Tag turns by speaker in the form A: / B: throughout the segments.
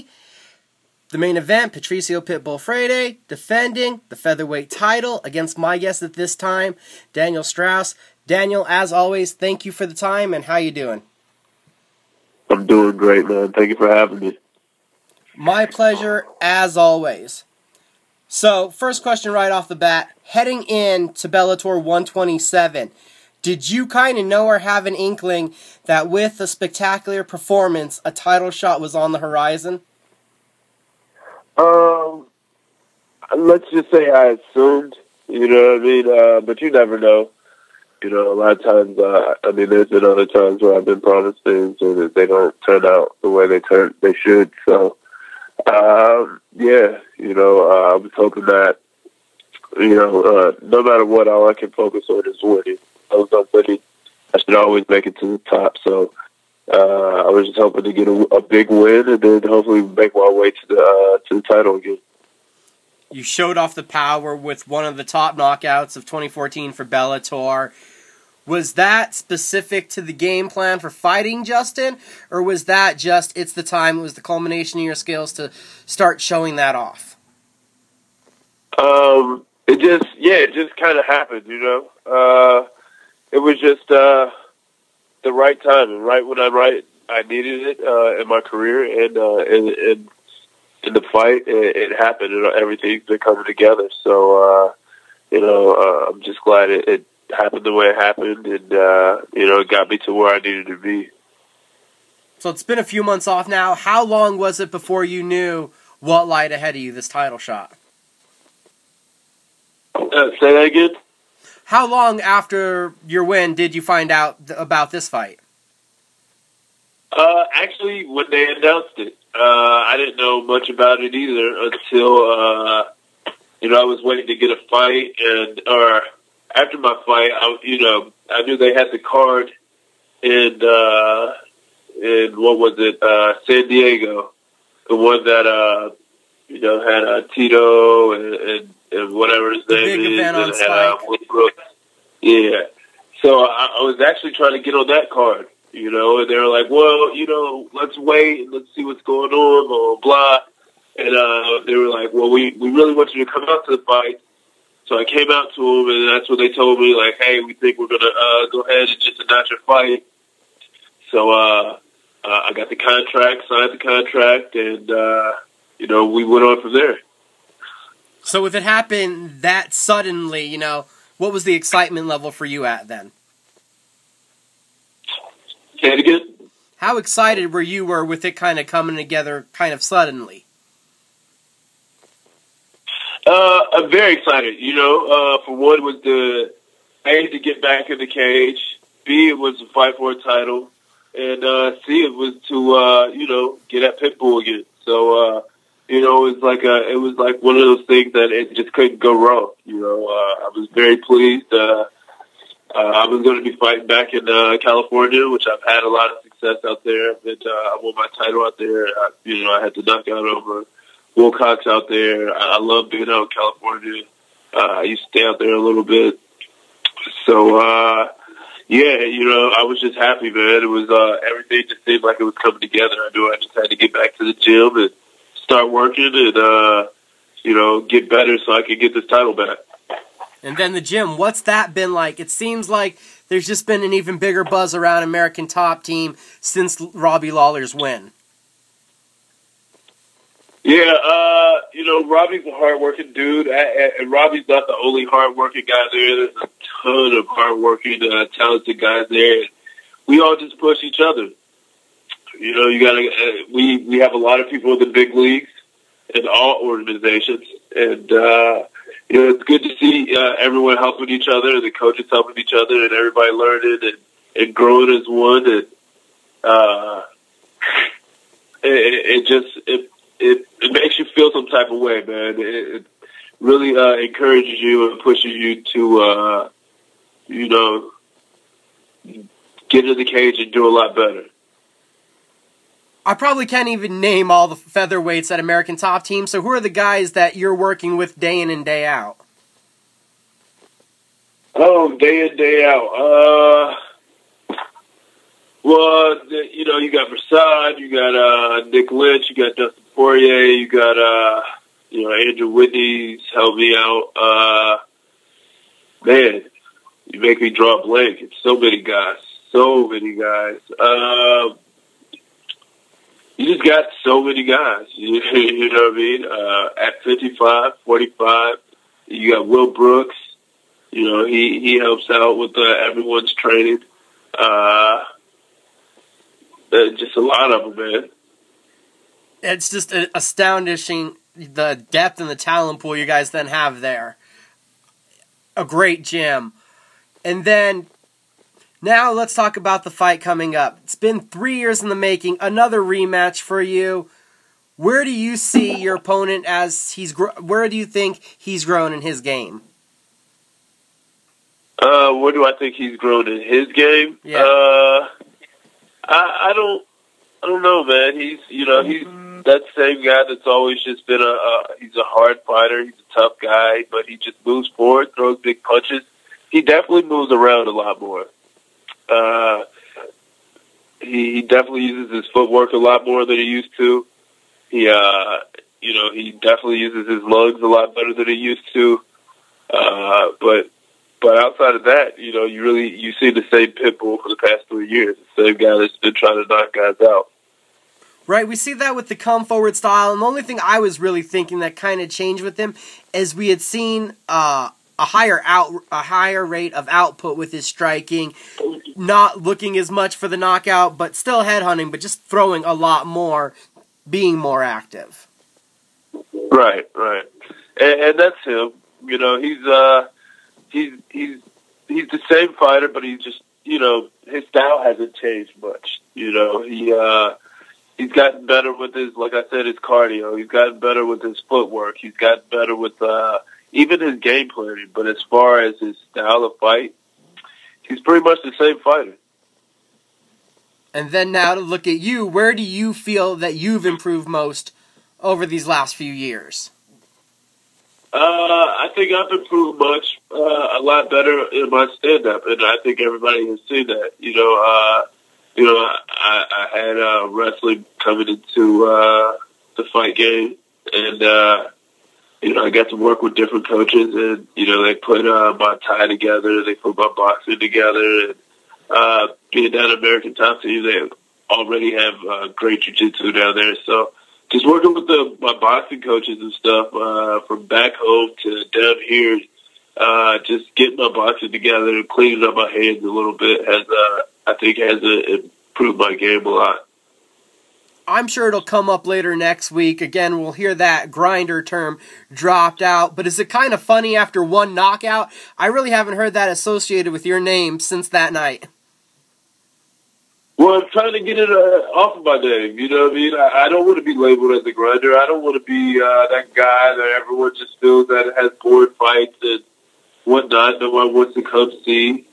A: MMA. The main event, Patricio Pitbull Freire defending the featherweight title against my guest at this time, Daniel Straus. Daniel, as always, thank you for the time, and how you doing?
B: I'm doing great, man. Thank you for having me.
A: My pleasure, as always. So, first question right off the bat, heading in to Bellator 127, did you kind of know or have an inkling that with a spectacular performance, a title shot was on the horizon?
B: Let's just say I assumed, you know what I mean? But you never know. You know, a lot of times, there's been other times where I've been promised things and they don't turn out the way they should. So, yeah, you know, I was hoping that, you know, no matter what, all I can focus on is winning. I was not winning. I should always make it to the top. So, I was just hoping to get a big win and then hopefully make my way to the title again.
A: You showed off the power with one of the top knockouts of 2014 for Bellator. Was that specific to the game plan for fighting, Justin? Or was that just, it's the time, it was the culmination of your skills to start showing that off?
B: It just kind of happened, you know. It was just the right time and right when I needed it in my career and in the fight, it happened, and everything's been coming together. So, you know, I'm just glad it happened the way it happened, and, you know, it got me to where I needed to be.
A: So it's been a few months off now. How long was it before you knew what lied ahead of you, this title shot?
B: Say that again?
A: How long after your win did you find out about this fight?
B: Actually, when they announced it. I didn't know much about it either until, you know, I was waiting to get a fight, or after my fight, I knew they had the card in what was it, San Diego, the one that, you know, had Tito and whatever his name
A: big
B: is,
A: event on
B: and
A: Spike.
B: Yeah. So I was actually trying to get on that card. You know, and they were like, well, you know, let's wait and let's see what's going on, blah, blah, blah. And they were like, well, we really want you to come out to the fight. So I came out to them, and that's when they told me, like, hey, we think we're going to go ahead and just announce your fight. So I got the contract, signed the contract, and, you know, we went on from there.
A: So if it happened that suddenly, you know, what was the excitement level for you at then?
B: Say it again?
A: How excited were you with it kind of coming together kind of suddenly?
B: I'm very excited. You know, for one was A, to get back in the cage. B, it was to fight for a title. And C, it was to, you know, get at Pitbull again. So, you know, it was like one of those things that it just couldn't go wrong. You know, I was very pleased. I was going to be fighting back in California, which I've had a lot of success out there. I won my title out there. You know, I had to knock out over Wilcox out there. I love being out in California. I used to stay out there a little bit. So, yeah, you know, I was just happy, man. It was everything just seemed like it was coming together. I knew I just had to get back to the gym and start working and, you know, get better so I could get this title back.
A: And then the gym, what's that been like? It seems like there's just been an even bigger buzz around American Top Team since Robbie Lawler's win.
B: Yeah, you know, Robbie's a hard-working dude, and Robbie's not the only hard-working guy there. There's a ton of hard-working, talented guys there. We all just push each other. You know, you gotta. We have a lot of people in the big leagues in all organizations, and you know, it's good to see everyone helping each other, the coaches helping each other, and everybody learning and growing as one. And it makes you feel some type of way, man. It really encourages you and pushes you to, you know, get in the cage and do a lot better.
A: I probably can't even name all the featherweights at American Top Team, so who are the guys that you're working with day in and day out?
B: Oh, day in, day out. Well, you know, you got Prasad, you got Nick Lynch, you got Dustin Poirier, you got, Andrew Whitney's helped me out. Man, you make me draw a blank. It's so many guys. So many guys. You just got so many guys. You know what I mean? At 55, 45, you got Will Brooks. You know, he helps out with everyone's training. Just a lot of them, man.
A: It's just astonishing the depth and the talent pool you guys then have there. A great gym. And then, now let's talk about the fight coming up. It's been 3 years in the making. Another rematch for you. Where do you see your opponent as where do you think he's grown in his game?
B: Where do I think he's grown in his game?
A: Yeah.
B: I don't know, man. He's that same guy that's always just been he's a hard fighter. He's a tough guy, but he just moves forward, throws big punches. He definitely moves around a lot more. He definitely uses his footwork a lot more than he used to. He definitely uses his lugs a lot better than he used to. But outside of that, you see the same Pitbull for the past 3 years. The same guy that's been trying to knock guys out.
A: Right, we see that with the come forward style, and the only thing I was really thinking that kind of changed with him is we had seen a higher rate of output with his striking, not looking as much for the knockout, but still headhunting, but just throwing a lot more, being more active.
B: Right, and that's him. He's the same fighter, but he's just his style hasn't changed much. He's gotten better with his, like I said, his cardio. He's gotten better with his footwork. He's gotten better with even his game planning. But as far as his style of fight, he's pretty much the same fighter.
A: And then now to look at you, where do you feel that you've improved most over these last few years?
B: I think I've improved much, a lot better in my stand-up, and I think everybody has seen that. I had wrestling coming into the fight game, and I got to work with different coaches, and they put my Thai together, they put my boxing together, and being down at American Top Team, they already have great jiu-jitsu down there, so just working with my boxing coaches and stuff from back home to down here, just getting my boxing together and cleaning up my hands a little bit has improved my game a lot.
A: I'm sure it'll come up later next week. Again, we'll hear that grinder term dropped out. But is it kind of funny after one knockout? I really haven't heard that associated with your name since that night.
B: Well, I'm trying to get it off of my name. You know what I mean? I don't want to be labeled as a grinder. I don't want to be that guy that everyone just feels that has boring fights and whatnot. No one wants to come see.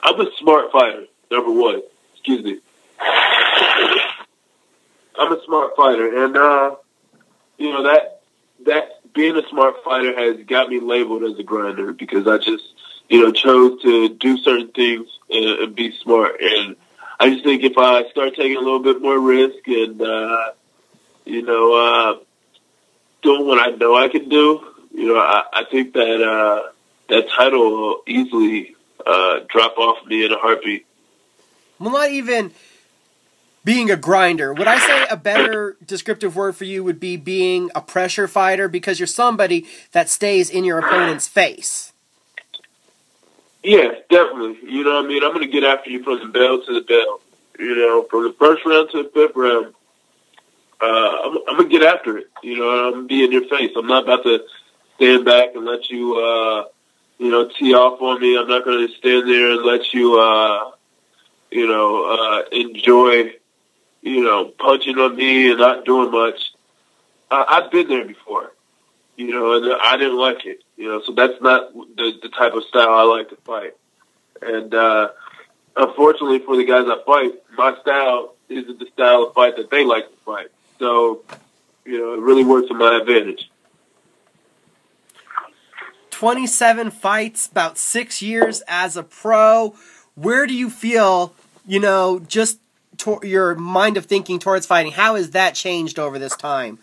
B: I'm a smart fighter, number one. Excuse me. I'm a smart fighter, and that being a smart fighter has got me labeled as a grinder because I just chose to do certain things and be smart. And I just think if I start taking a little bit more risk and doing what I know I can do, I think that that title will easily drop off me in a heartbeat.
A: Well, not even being a grinder. Would I say a better descriptive word for you would be being a pressure fighter because you're somebody that stays in your opponent's face?
B: Yeah, definitely. You know what I mean? I'm going to get after you from the bell to the bell. From the first round to the fifth round, I'm going to get after it. I'm going to be in your face. I'm not about to stand back and let you, tee off on me. I'm not going to stand there and let you, enjoy, punching on me and not doing much. I've been there before, and I didn't like it, so that's not the type of style I like to fight. And unfortunately for the guys I fight, my style isn't the style of fight that they like to fight. So, it really works to my advantage.
A: 27 fights, about 6 years as a pro. Where do you feel, just your mind of thinking towards fighting, how has that changed over this time?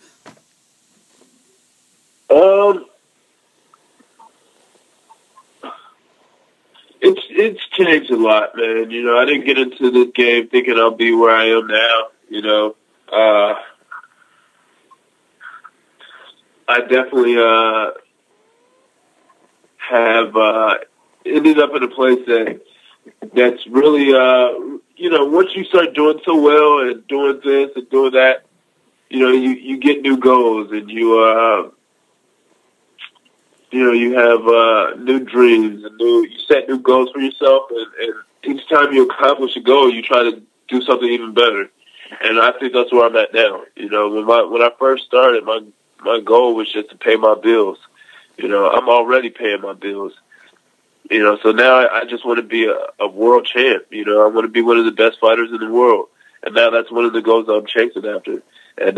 B: It's changed a lot, man. You know, I didn't get into this game thinking I'll be where I am now. You know, I definitely have ended up in a place that's really you know, once you start doing so well and doing this and doing that, you know, you get new goals and you know, you have new dreams and you set new goals for yourself, and each time you accomplish a goal, you try to do something even better. And I think that's where I'm at now. You know, when I first started, my goal was just to pay my bills. You know, I'm already paying my bills. You know, so now I just want to be a world champ. You know, I want to be one of the best fighters in the world. And now that's one of the goals I'm chasing after. And,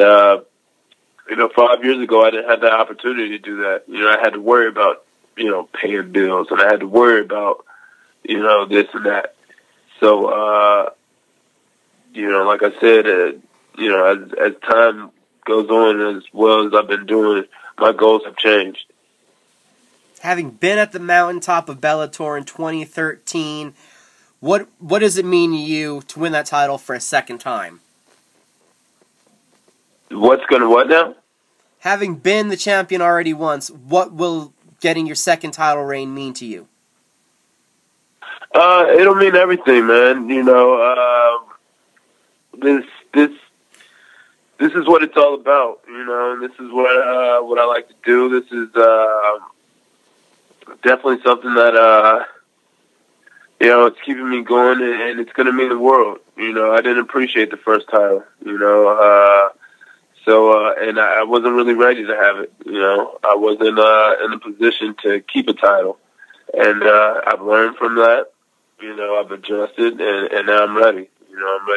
B: you know, 5 years ago, I didn't have that opportunity to do that. You know, I had to worry about, you know, paying bills, and I had to worry about, you know, this and that. So, you know, like I said, you know, as time goes on, as well as I've been doing, my goals have changed.
A: Having been at the mountaintop of Bellator in 2013, what does it mean to you to win that title for a second time?
B: What's going to what now?
A: Having been the champion already once, what will getting your second title reign mean to you?
B: It'll mean everything, man. You know, this is what it's all about. You know, and this is what I like to do. This is definitely something that you know, it's keeping me going, and it's going to mean the world. You know, I didn't appreciate the first title. You know. So, and I wasn't really ready to have it, you know. I wasn't in a position to keep a title. And I've learned from that. You know, I've adjusted, and now I'm ready. You know, I'm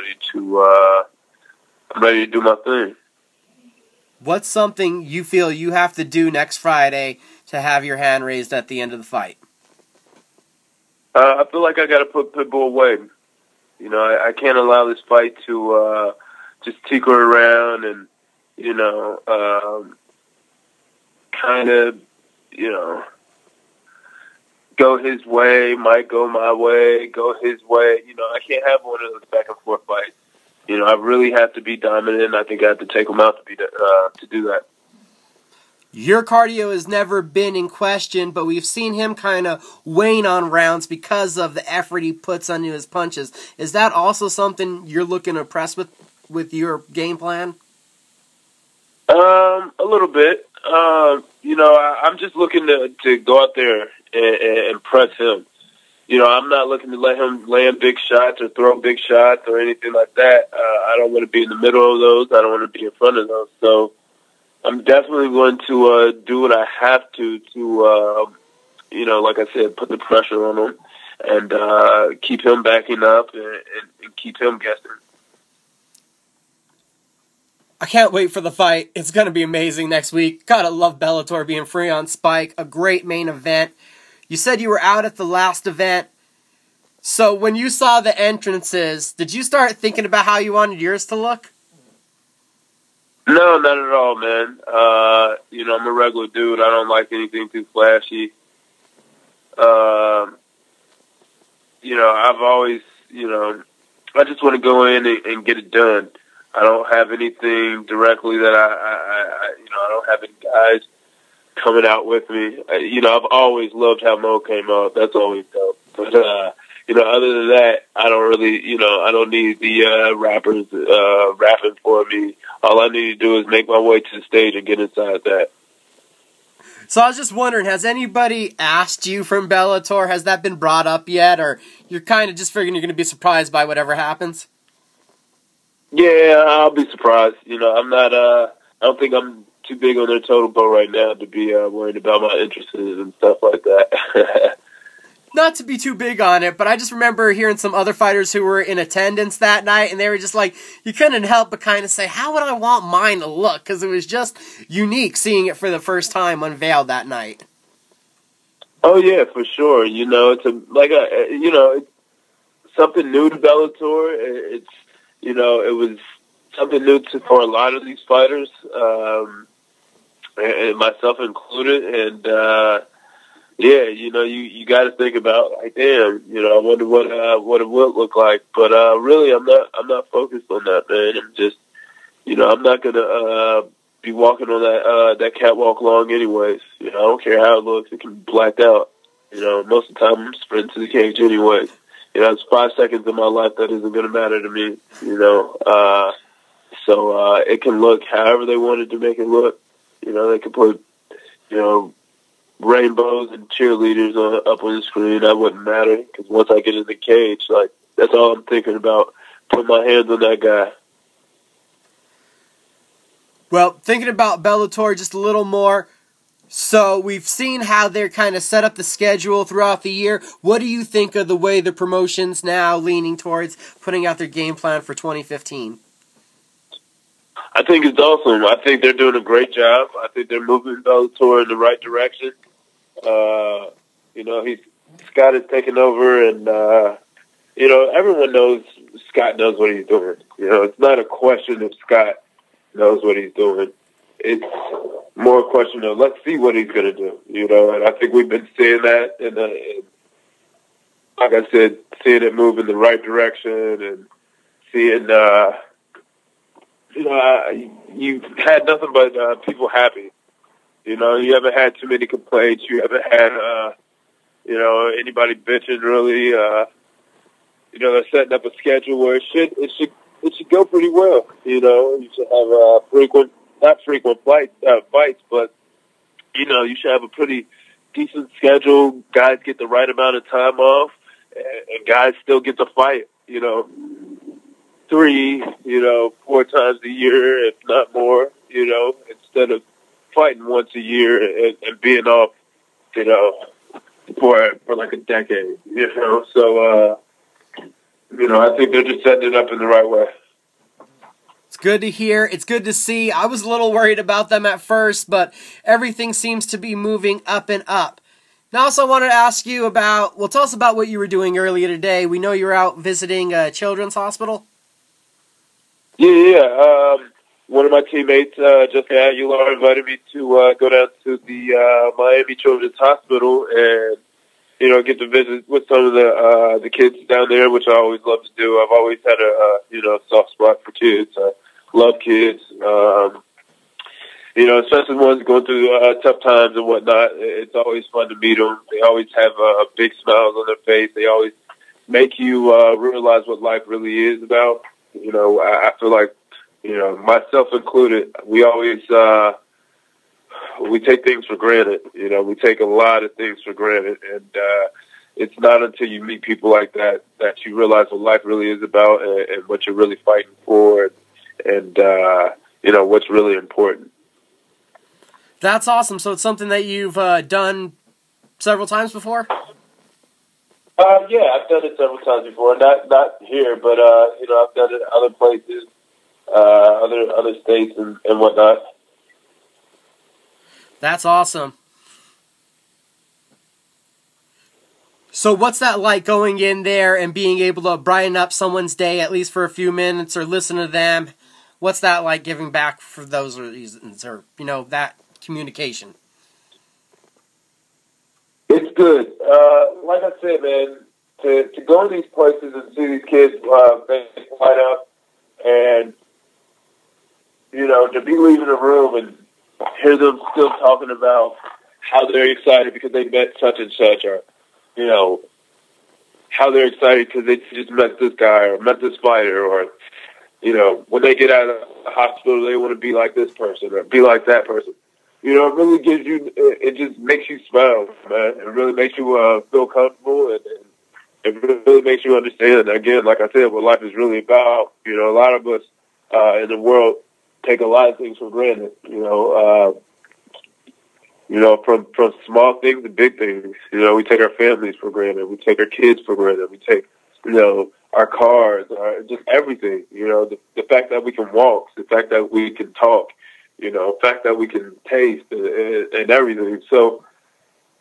B: ready to do my thing.
A: What's something you feel you have to do next Friday to have your hand raised at the end of the fight?
B: I feel like I got to put Pitbull away. You know, I can't allow this fight to just tinker around and, you know, kind of, you know, go his way, might go my way, go his way. You know, I can't have one of those back and forth fights. You know, I really have to be dominant, and I think I have to take him out to do that.
A: Your cardio has never been in question, but we've seen him kind of wane on rounds because of the effort he puts into his punches. Is that also something you're looking to press with your game plan?
B: A little bit. You know, I'm just looking to go out there and press him. You know, I'm not looking to let him land big shots or throw big shots or anything like that. I don't want to be in the middle of those. I don't want to be in front of those. So I'm definitely going to do what I have to you know, like I said, put the pressure on him and keep him backing up and keep him guessing.
A: I can't wait for the fight. It's going to be amazing next week. Gotta love Bellator being free on Spike. A great main event. You said you were out at the last event. So when you saw the entrances, did you start thinking about how you wanted yours to look?
B: No, not at all, man. You know, I'm a regular dude. I don't like anything too flashy. You know, I've always, you know, I just want to go in and get it done. I don't have anything directly that you know, I don't have any guys coming out with me. You know, I've always loved how Mo came out. That's always dope. But, you know, other than that, I don't really, you know, I don't need the rappers rapping for me. All I need to do is make my way to the stage and get inside that.
A: So I was just wondering, has anybody asked you from Bellator? Has that been brought up yet? Or you're kind of just figuring you're going to be surprised by whatever happens?
B: Yeah, I'll be surprised. You know, I'm not, I don't think I'm too big on their totem pole right now to be worried about my interests and stuff like that.
A: Not to be too big on it, but I just remember hearing some other fighters who were in attendance that night, and they were just like, you couldn't help but kind of say, how would I want mine to look? Because it was just unique seeing it for the first time unveiled that night.
B: Oh, yeah, for sure. You know, it's you know, it's something new to Bellator. you know, it was something new for a lot of these fighters, and myself included. And yeah, you know, you got to think about, like, damn, you know, I wonder what it would look like. But really, I'm not focused on that, man. I'm just, you know, I'm not gonna be walking on that catwalk long, anyways. You know, I don't care how it looks; it can be blacked out. You know, most of the time I'm sprinting to the cage, anyways. You know, it's 5 seconds of my life that isn't gonna matter to me. You know, so it can look however they wanted to make it look. You know, they could put, you know, rainbows and cheerleaders up on the screen. That wouldn't matter, because once I get in the cage, like, that's all I'm thinking about, putting my hands on that guy.
A: Well, thinking about Bellator just a little more, so we've seen how they're kind of set up the schedule throughout the year. What do you think of the way the promotion's now leaning towards putting out their game plan for 2015?
B: I think it's awesome. I think they're doing a great job. I think they're moving Bellator in the right direction. You know, Scott is taking over, and you know, everyone knows Scott knows what he's doing. You know, it's not a question if Scott knows what he's doing. It's more a question of, let's see what he's going to do. You know, and I think we've been seeing that, and like I said, seeing it move in the right direction, and seeing, you know, you've had nothing but people happy. You know, you haven't had too many complaints. You haven't had, you know, anybody bitching, really. You know, they're setting up a schedule where it should go pretty well. You know, you should have not frequent fights, but, you know, you should have a pretty decent schedule. Guys get the right amount of time off, and guys still get to fight, you know, 3, you know, 4 times a year, if not more, you know, instead of fighting once a year and being off, you know, for like a decade, you know. So, you know, I think they're just setting it up in the right way.
A: It's good to hear. It's good to see. I was a little worried about them at first, but everything seems to be moving up and up. Now, I also wanted to ask you about, well, tell us about what you were doing earlier today. We know you were out visiting a children's hospital.
B: Yeah. One of my teammates, Jessica Aguilar, invited me to go down to the Miami Children's Hospital and, you know, get to visit with some of the kids down there, which I always love to do. I've always had a you know, soft spot for kids. I love kids. You know, especially ones going through tough times and whatnot. It's always fun to meet them. They always have big smiles on their face. They always make you realize what life really is about. You know, I feel like, you know, myself included, we always we take things for granted. You know, we take a lot of things for granted, and it's not until you meet people like that that you realize what life really is about, and what you're really fighting for, and you know, what's really important.
A: That's awesome. So it's something that you've done several times before?
B: Yeah, I've done it several times before. Not here, but you know, I've done it other places, other states and whatnot.
A: That's awesome. So what's that like, going in there and being able to brighten up someone's day at least for a few minutes, or listen to them? What's that like, giving back for those reasons, or, you know, that communication?
B: It's good. Like I said, man, to go to these places and see these kids light up, and, you know, to be leaving a room and hear them still talking about how they're excited because they met such and such, or, you know, how they're excited because they just met this guy or met this fighter, or, you know, when they get out of the hospital, they want to be like this person or be like that person. You know, it really gives you, it just makes you smile, man. It really makes you feel comfortable, and it really makes you understand, again, like I said, what life is really about. You know, a lot of us in the world take a lot of things for granted, you know, from small things to big things. You know, we take our families for granted. We take our kids for granted. We take, you know, our cars, just everything. You know, the fact that we can walk, the fact that we can talk, you know, the fact that we can taste and everything. So,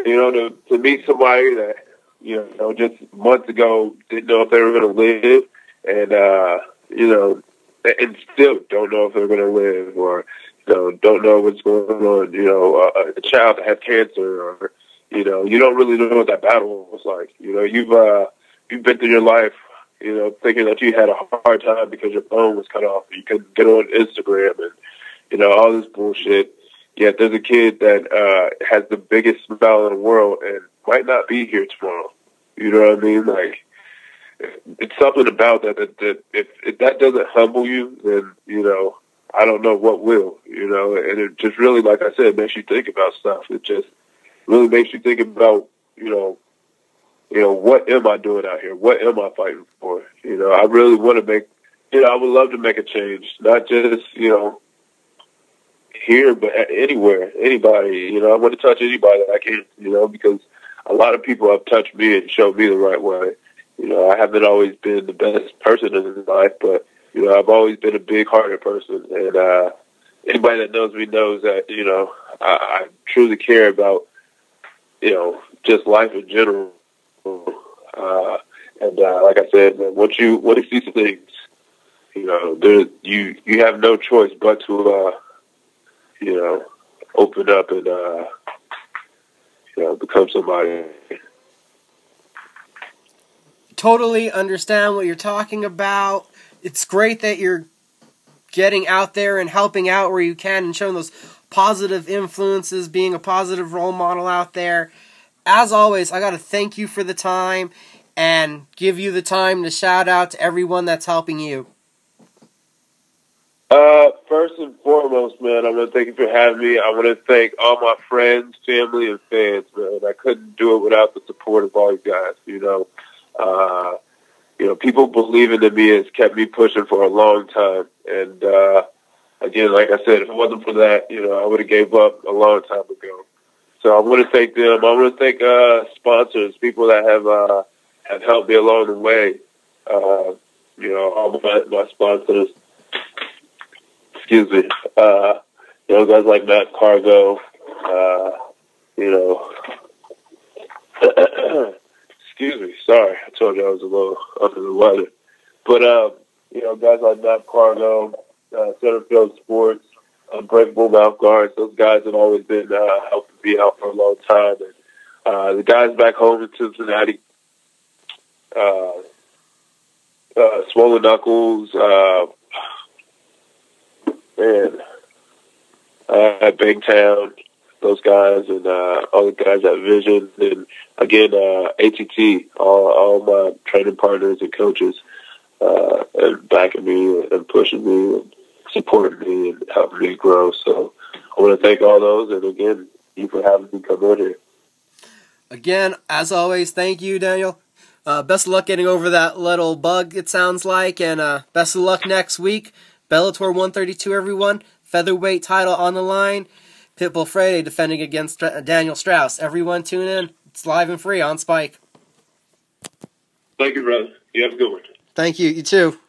B: you know, to meet somebody that, you know, just months ago didn't know if they were going to live, and, you know, and still don't know if they're going to live, or, you know, don't know what's going on. You know, a child that has cancer, or, you know, you don't really know what that battle was like. You know, you've been through your life, you know, thinking that you had a hard time because your phone was cut off and you couldn't get on Instagram and, you know, all this bullshit. Yet there's a kid that has the biggest smile in the world and might not be here tomorrow. You know what I mean? Like, it's something about that if that doesn't humble you, then, you know, I don't know what will, you know. And it just really, like I said, makes you think about stuff. It just really makes you think about, you know, what am I doing out here? What am I fighting for? You know, I really want to make, you know, I would love to make a change, not just, you know, here, but anywhere, anybody. You know, I want to touch anybody that I can, you know, because a lot of people have touched me and showed me the right way. You know, I haven't always been the best person in life, but, you know, I've always been a big-hearted person. And anybody that knows me knows that, you know, I truly care about, you know, just life in general. Like I said, man, once you see some things, you know, you have no choice but to, you know, open up and, you know, become somebody.
A: Totally understand what you're talking about. It's great that you're getting out there and helping out where you can and showing those positive influences, being a positive role model out there. As always, I got to thank you for the time and give you the time to shout out to everyone that's helping you.
B: First and foremost, man, I want to thank you for having me. I want to thank all my friends, family, and fans, man. I couldn't do it without the support of all you guys, you know. You know, people believing in me has kept me pushing for a long time. And, again, like I said, if it wasn't for that, you know, I would have gave up a long time ago. So I want to thank them. I want to thank sponsors, people that have helped me along the way. You know, all my sponsors. Excuse me. You know, guys like Matt Cargo. You know. Excuse me. Sorry, I told you I was a little under the weather. But you know, guys like Matt Cargo, Centerfield Sports, Unbreakable Mouth Guards, those guys have always been helping me out for a long time. And the guys back home in Cincinnati, Swollen Knuckles, man, at Bangtown, those guys, and all the guys at Vision, and again, ATT, all my training partners and coaches, and backing me and pushing me and supporting me and helping me grow. So I want to thank all those, and again, you for having me come in here.
A: Again, as always, thank you, Daniel. Best of luck getting over that little bug, it sounds like, and best of luck next week. Bellator 132, everyone. Featherweight title on the line. Pitbull Freire defending against Daniel Straus. Everyone tune in. It's live and free on Spike.
B: Thank you, brother. You have a good one.
A: Thank you. You too.